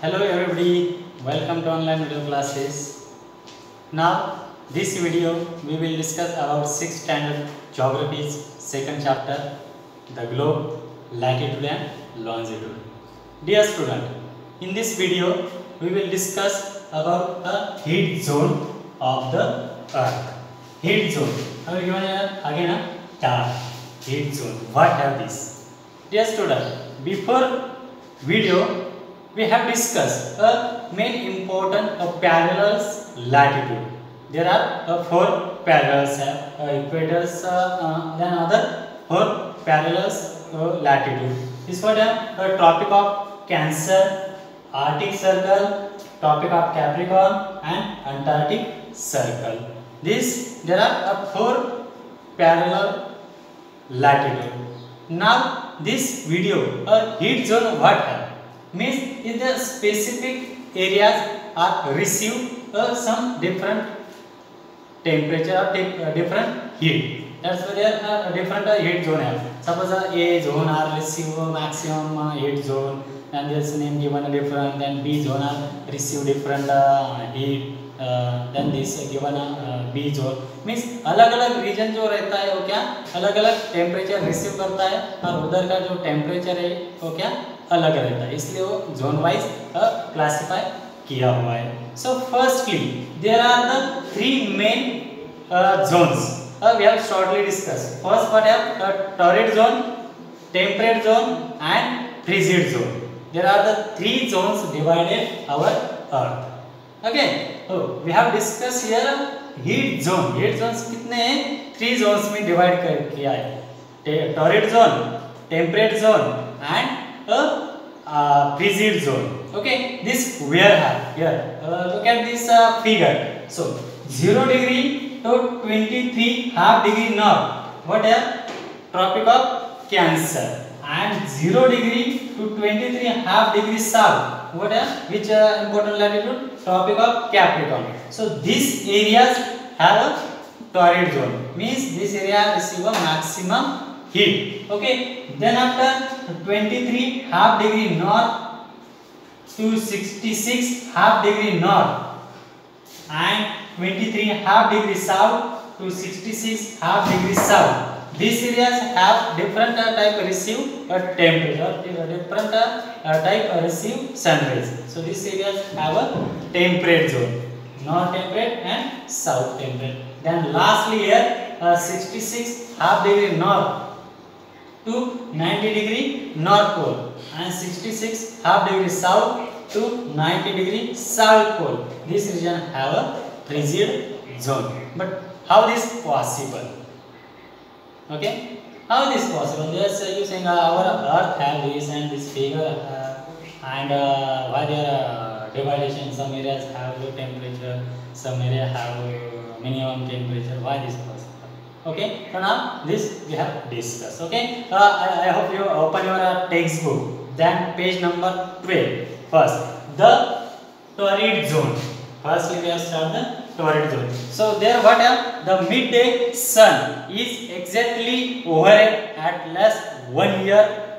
Hello everybody, welcome to online video classes. Now this video we will discuss about 6th standard geography's second chapter, the globe, latitude and longitude. Dear student, in this video we will discuss about the heat zone of the earth. Heat zone. Now given here again a tag. Heat zone. What have this? Dear student, before video we have discussed a main important parallels latitude. There are four parallels, equators, then other four parallels latitude. This was a Tropic of Cancer, Arctic Circle, Tropic of Capricorn, and Antarctic Circle. There are four parallel latitude. Now this video, a heat zone what have? Means in the specific areas are receive some different temperature or different heat. That's why there are different heat zone have. Suppose A zone are receive maximum heat zone, and this name given a different. Then B zone are receive different heat. Then this given B zone means अलग अलग reason जो रहता है वो क्या अलग अलग temperature receive करता है और उधर का जो टेम्परेचर है वो क्या अलग रहता है, इसलिए वो जोन वाइज क्लासिफाई किया हुआ है. So firstly there are the three main zones we have shortly discuss. First what have torrid zone, temperate zone and frigid zone. There are the three zones divided our earth. Okay, we have discuss here heat zone. Heat zones कितने हैं? Three zones में divide कर किया है. Torrid zone, temperate zone and frigid zone. Okay, this where here look at this figure. So 0 degree to 23 half degree north, what are Tropic of Cancer, and 0 degree to 23 half degree south, what are which important latitude? Tropic of Capricorn. So these areas have a torrid zone, means this area receive a maximum heat. Okay, then after 23 half degree north to 66 half degree north and 23 half degree south to 66 half degree south, these areas have different type receive temperature, different type receive sun rays. So these areas have a temperate zone, north temperate and south temperate. Then lastly here 66 half degree north to 90 degree north pole and 66 half degree south to 90 degree south pole. This region have a frigid zone. But how this possible? Okay, how this possible? Yes, you saying our earth have this and this figure and why there dividation? Some areas have low temperature, some area have minimum temperature. Why this possible? Okay, so now this we have discussed. Okay, I hope you open your textbook. Then page number 12. First, the torrid zone. Firstly, we have started the torrid zone. So there, what have the midday sun is exactly overhead at less 1 year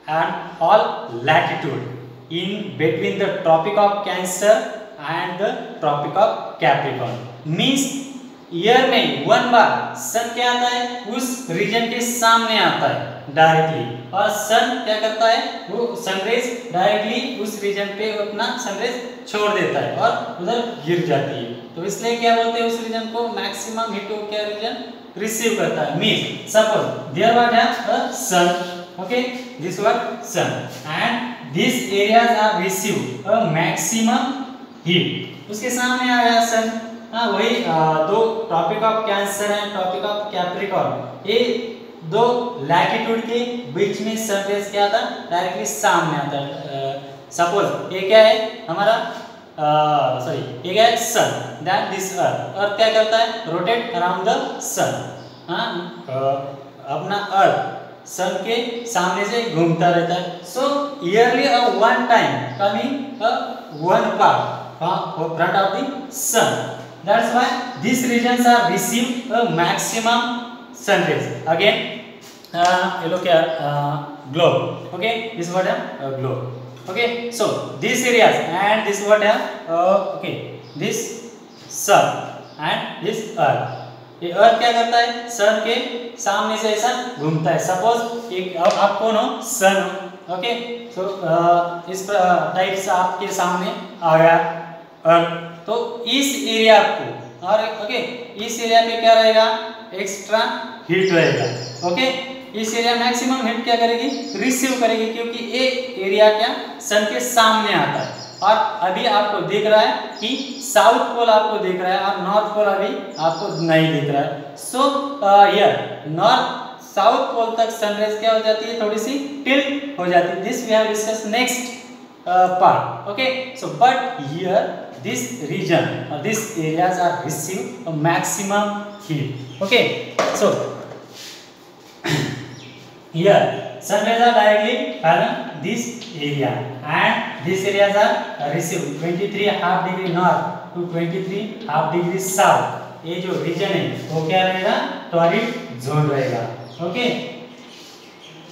and all latitude in between the Tropic of Cancer and the Tropic of Capricorn. Means year में one bar सन क्या आता है उस reason के सामने आता है directly, और सन क्या करता है वो सनरेज डायरेक्टली उस रीजन पे अपना सनरेज छोड़ देता है और उधर गिर जाती है. तो इसलिए क्या बोलते हैं उस रीजन को मैक्सिमम हीट को क्या रीजन रिसीव करता है. मींस सपोज देयर व्हाट है sun. Okay, this what sun and this areas are receive a maximum heat. उसके सामने आ गया सन. हाँ, वही दो tropic of cancer and tropic of capricorn, ये दो लैटिट्यूड के बीच में सरफेस क्या आता है डायरेक्टली सामने आता है. सपोज ये क्या है हमारा ये क्या है सन. दैट दिस अर्थ क्या करता है रोटेट अराउंड द सन. हाँ, अपना अर्थ सन के सामने से घूमता रहता है. So yearly one time coming one part front of the sun. That's why these regions are receive a maximum sun rays. Again, you look at globe. Okay, this is what a globe. Okay, so these areas and this what है okay, this sun and this earth. ये अर्थ क्या करता है, सन के सामने से ऐसा घूमता है. सपोज एक आप कौन हो, सन हो. ओके, सो इस टाइप से आपके सामने आ गया अर्थ. तो इस एरिया को और ओके, इस एरिया पे क्या रहेगा, एक्स्ट्रा हीट रहेगा. ओके, इस एरिया मैक्सिमम हीट क्या करेगी, रिसीव करेगी, क्योंकि ये एरिया क्या सन के सामने आता है. और अभी आपको दिख रहा है कि साउथ पोल आपको दिख रहा है और नॉर्थ पोल अभी आपको नहीं दिख रहा है. So here north south pole तक सनराइज क्या हो जाती है, थोड़ी सी टिल्ट हो जाती है. This we have discuss next part. Okay, so but here this region or these areas are receive a maximum heat. Okay, so here sun rays are directly falling this area and these areas are receive 23 half degree north to 23 half degree south. ये जो reason है वो क्या रहेगा, torrid zone रहेगा. Okay,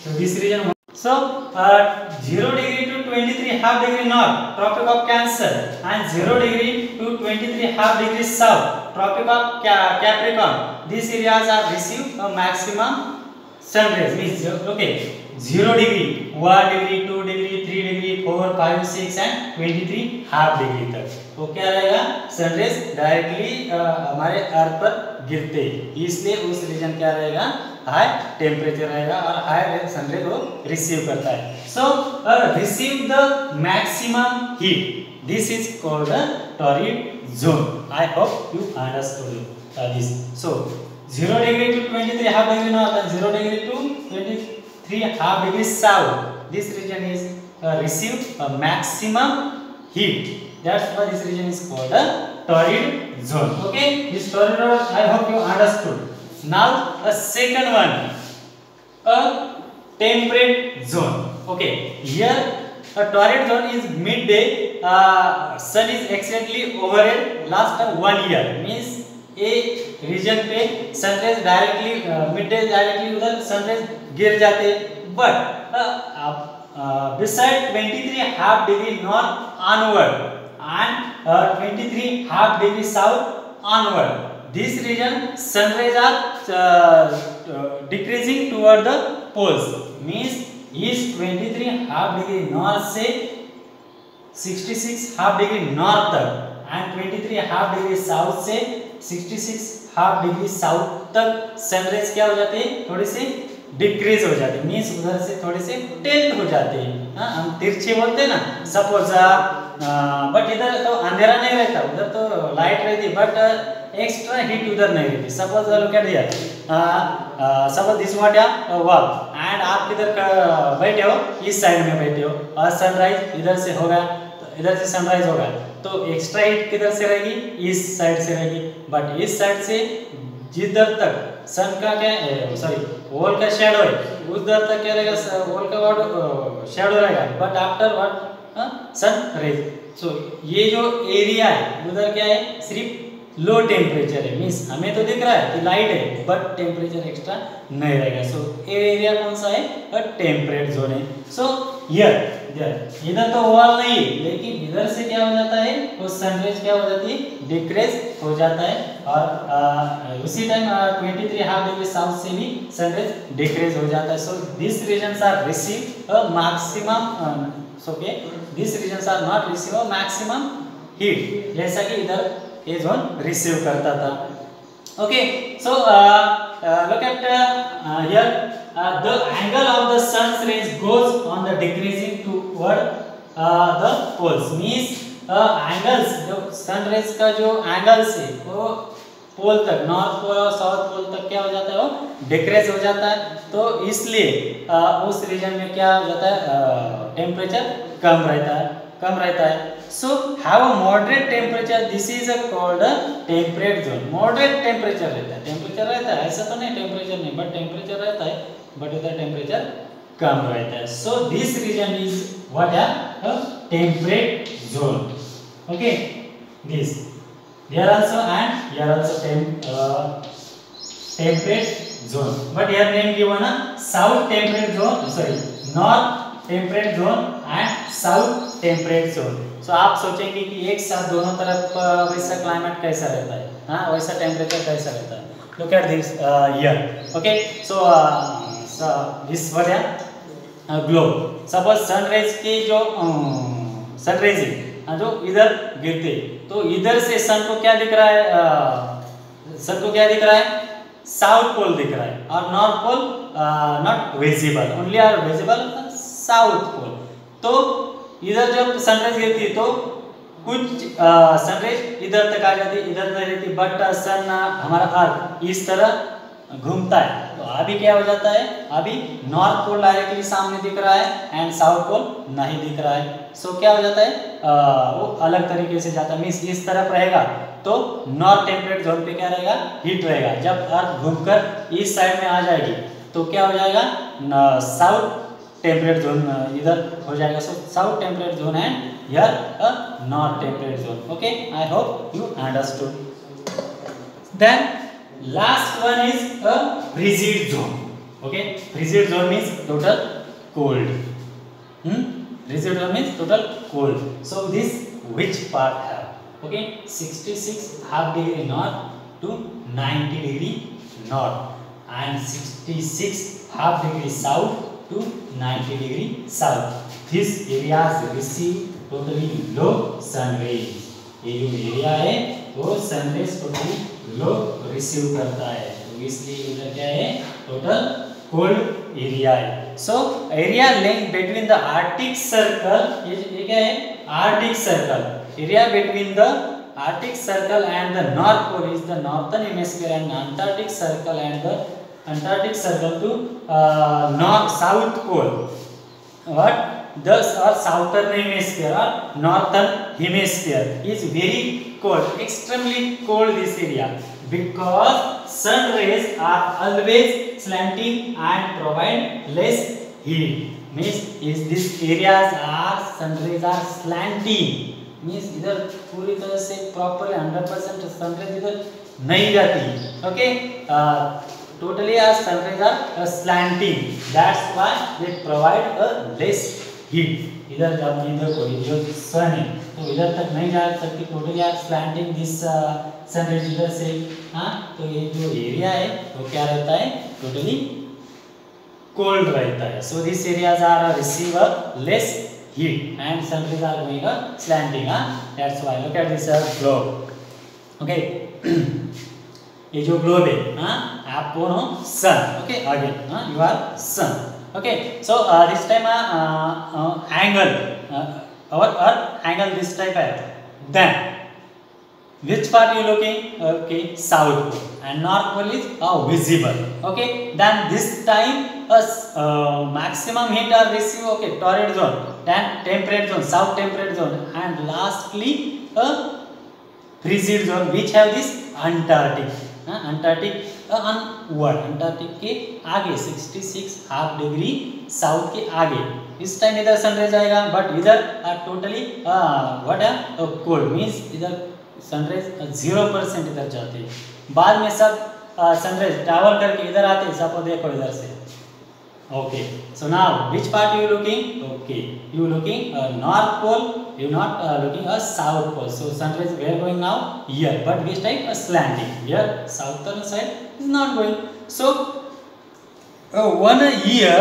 so this region, so 0 degree to 23 half degree north, tropic of Cancer, and 0 degree to 23 half degree south, tropic of Capricorn. These areas are receive a maximum sun rays. Means okay, 0 degree, 1 degree, 2 degree, 3 degree, 4, 5, 6 and 23 half degree तक वो क्या रहेगा, sun rays directly हमारे अर्थ पर गिरते हैं. इसलिए उस रीजन क्या रहेगा, हाई टेम्परेचर रहेगा और हाई सनरेज वो रिसीव करता है. So receive the maximum heat, this is called the torrid zone. I hope you understood this. So 0 degree to 23 half degree north and 0 degree to 23 half degree south, this region is receive a maximum heat. That's why this region is called a torrid zone. Okay, this torrid zone, I hope you understood. Now a second one, a temperate zone. Okay, here a torrid zone is midday, sun is exactly overhead last 1 year. Means a region पे sunrise directly midday directly उधर sunrise गिर जाते. But beside 23 half degree north onward and 23 half degree south onward, this region sunrays are decreasing toward the poles. Means east 23 half degree north से 66 half degree north तक and 23 half degree south से 66 half degree south तक sunrise क्या हो जाते हैं, थोड़े से डिक्रीज हो जाते हैं. मींस उधर से थोड़े से टिल्ट हो जाते हैं. हाँ, हम तिरछे बोलते हैं ना. सपोज बट इधर तो अंधेरा नहीं रहता, उधर तो लाइट रहती, बट एक्स्ट्रा हीट उधर नहीं रहती. Suppose look at here, suppose this what या वॉल एंड आप इधर बैठे हो, इस साइड में बैठे हो और सनराइज इधर से होगा, तो इधर से सनराइज होगा, तो एक्स्ट्रा हीट किधर से रहेगी, इस साइड से रहेगी. बट इस साइड से जिधर तक सन का क्या सॉरी वॉल का शैडो है उधर तक क्या रहेगा, वॉल का शैडो रहेगा. But after what sun rays. So ये जो एरिया है उधर क्या है, सिर्फ लो टेम्परेचर है. मीन्स हमें तो दिख रहा है कि लाइट है बट टेम्परेचर एक्स्ट्रा नहीं रहेगा. सो एरिया कौन सा है, टेम्परेट जोन है. सो हियर इधर तो वॉल नहीं है, लेकिन इधर से क्या हो जाता है, वो सनराइज क्या हो जाती है, डिक्रीज हो जाता है. और उसी टाइम 23 हाफ डिग्री साउथ से भी सनराइज डिक्रीज हो जाता है. So this regions are receive a maximum, okay, this regions are not receive a maximum heat, जैसा कि इधर ये जोन रिसीव करता था. Okay, so look at here, the angle of the sun's rays goes on the decreasing toward the poles. Means angles, जो sun rays का जो angles है वो पोल तक, नॉर्थ पोल और साउथ पोल तक क्या हो जाता है, वो डिक्रीज हो जाता है. तो इसलिए उस रीजन में क्या हो जाता है, टेम्परेचर कम रहता है. So have a moderate temperature. This is called a temperate zone. Moderate temperature रहता है, ऐसा तो नहीं टेम्परेचर नहीं, बट टेम्परेचर रहता है, बट उधर टेम्परेचर कम रहता है. So this region is what a temperate zone. Okay, this here also and here also temperate zone. But here name given a south temperate zone, sorry, north temperate zone and south temperate zone. So आप सोचेंगे कि एक साथ दोनों तरफ वैसा climate कैसा रहता है, हाँ वैसा टेम्परेचर कैसा रहता है। Look at this here, okay. So this what है ग्लोब। सपोज सनराइज की जो सनराइज जो इधर गिरते तो इधर से सन को क्या दिख रहा है, सन को क्या दिख रहा है, साउथ पोल दिख रहा है, और north pole not visible, only are visible south pole. तो इधर जब सनराइज गिरती है तो कुछ सनराइज इधर तक आ जाती है, इधर तक रहती, बट सन हमारा अर्थ इस तरह घूमता है। तो अभी क्या हो जाता है, अभी नॉर्थ पोल डायरेक्टली सामने दिख रहा है एंड साउथ पोल नहीं दिख रहा है। सो क्या हो जाता है, वो अलग तरीके से जाता है, मीन्स इस तरफ रहेगा तो नॉर्थ टेम्परेट जोन पे क्या रहेगा, हीट रहेगा। जब अर्थ घूमकर इस साइड में आ जाएगी तो क्या हो जाएगा, साउथ टेम्परेट जोन इधर हो जाएगा। So south temperate zone and here north temperate zone. Okay, I hope you understood. Then last one is a frigid zone. Okay, frigid zone means total cold. Frigid zone means total cold. So this which part have, okay, 66 half degree north to 90 degree north and 66 half degree south to 90 degree south. These areas receive totally low sun rays. ये जो area है वो sun rays totally लो receive करता है, तो इसलिए इधर क्या है, टोटल कोल्ड एरिया है। So area length between the Arctic Circle, ये क्या है, Arctic Circle, area between the Arctic Circle and the north pole is the northern hemisphere and Antarctic Circle and the Antarctic Circle to north south pole, what thus or southern hemisphere or northern hemisphere is very cold, extremely cold this area, because sun rays are always slanting and provide less heat. Means is this areas are sun rays are slanting, means इधर पूरी तरह से properly 100% sun rays इधर नहीं जाती। Okay, totally as sun rays are slanting, that's why they provide a less heat. इधर जब इधर कोई जो सन है तो इधर तक नहीं जा सकती, totally are slanting this sun rays इधर से, हाँ, तो ये जो एरिया है वो क्या रहता है, टोटली कोल्ड रहता है। So this areas are receive less heat and sun rays are going slanting, हाँ, that's why look at this globe. Okay, ये जो ग्लोब है, हाँ, आप कौन हो, सन। ओके, आगे, हाँ, you are sun. Okay, so this time angle, our earth angle this type है, then which part you looking, okay, south pole and north pole is visible, okay, then this time maximum heat are received, okay, torrid zone, then temperate zone, south temperate zone, and lastly a frigid zone which have this Antarctic, Antarctic onward, Antarctic के आगे 66 half degree south के आगे, इस time इधर sunrise आएगा, but इधर totally what है, cold, means इधर सनराइज 0% इधर जाते हैं, बाद में सब सनराइज ट्रैवल करके इधर आते हैं। सपोज देखो इधर से, okay, so now which part you looking, okay, you looking north pole, you not looking a south pole. So sunrise we are going now here, but this type a slanting, here southern side is not going. So one year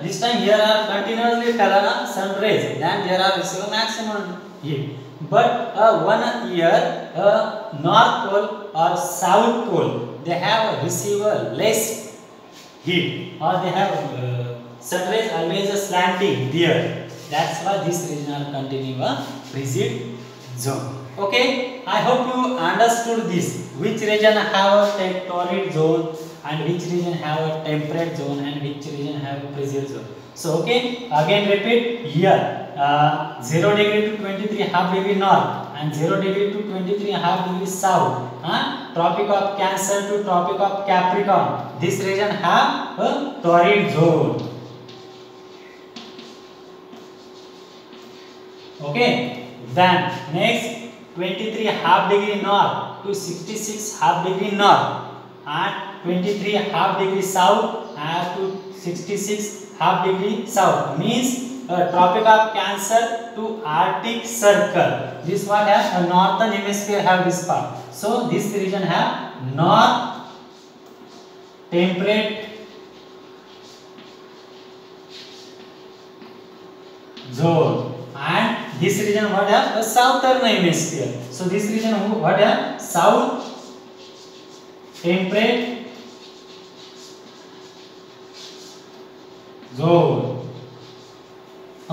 this time here are continuously fallen sun rays, then there are receiving maximum heat, but one year north pole or south pole they have received less heat, or they have sun rays always slanting there, that's why this region are continue a frigid zone. Okay, I hope you understood this, which region have a torrid zone and which region have a temperate zone and which region have a frigid zone. So okay, again repeat here, 0 degree to 23 half degree north and 0 degree to 23 half degree south, Tropic of Cancer to Tropic of Capricorn, this region have a torrid zone. Okay, then next 23 half degree north to 66 half degree north and 23 half degree south to 66 half degree south means Tropic of Cancer to Arctic Circle. This what has a northern hemisphere have this part. So this region have north temperate zone, and this region what have a southern hemisphere. So this region what have south temperate zone.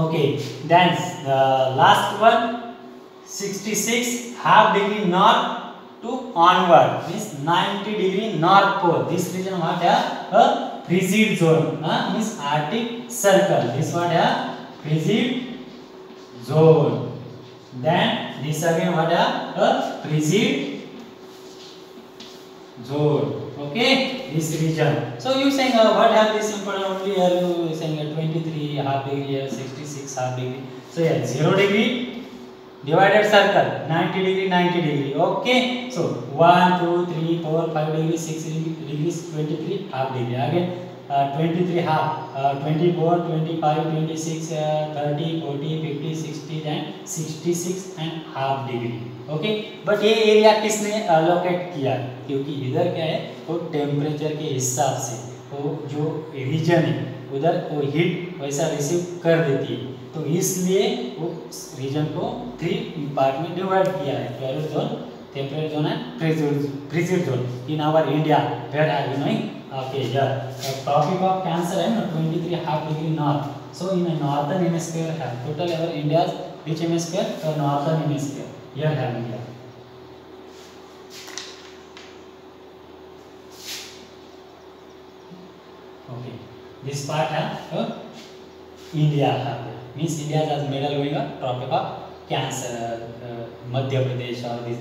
Okay, then the last one 66 half degree north to onward means 90 degree north pole. This region what have a frigid zone, means Arctic Circle. This what have frigid zone. Then this again what have a frigid zone. Okay, this region. So you saying what have this important only here? You saying 23 half degree here, 66 half degree. So yeah, 0 degree divided circle, 90 degree, 90 degree. Okay, so 1, 2, 3, 4, 5 degrees, 6 degrees, 23 half degree. Again 23 half, 24, 25, 26, 30, 40, 50, 60 and 66 and half degree. Okay, but ये area किसने allocate किया? क्योंकि इधर क्या है, वो temperature के हिसाब से वो जो रीजन है उधर वो हीट वैसा रिसीव कर देती है, तो इसलिए वो रीजन को 3 पार्ट में डिवाइड किया है. Twelve zone, temperate zone and frigid zone. In our India where are you knowing? Okay, topic of cancer है ना 23 half degree north. So in northern hemisphere है total our India which hemisphere? Northern hemisphere. Here have India. Okay, this part have India have means India has middle going a Tropic of Cancer. Madhya Pradesh or this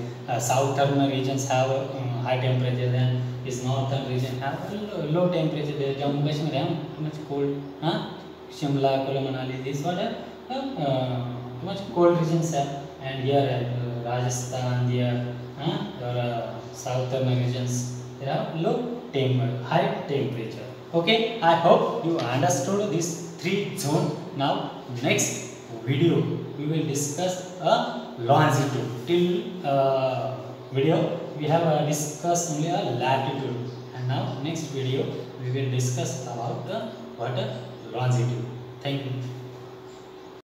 southern regions have high temperature, and this northern region have low temperature. There Jammu Kashmir have too much cold. Shimla, Kulla, Manali, this what have too much cold regions have. And here Rajasthan, there southern regions there are low high temperature. Okay, I hope you understood these 3 zone. Now next video we will discuss a longitude. Till video we have discussed only a latitude, and now next video we will discuss about the what longitude. Thank you.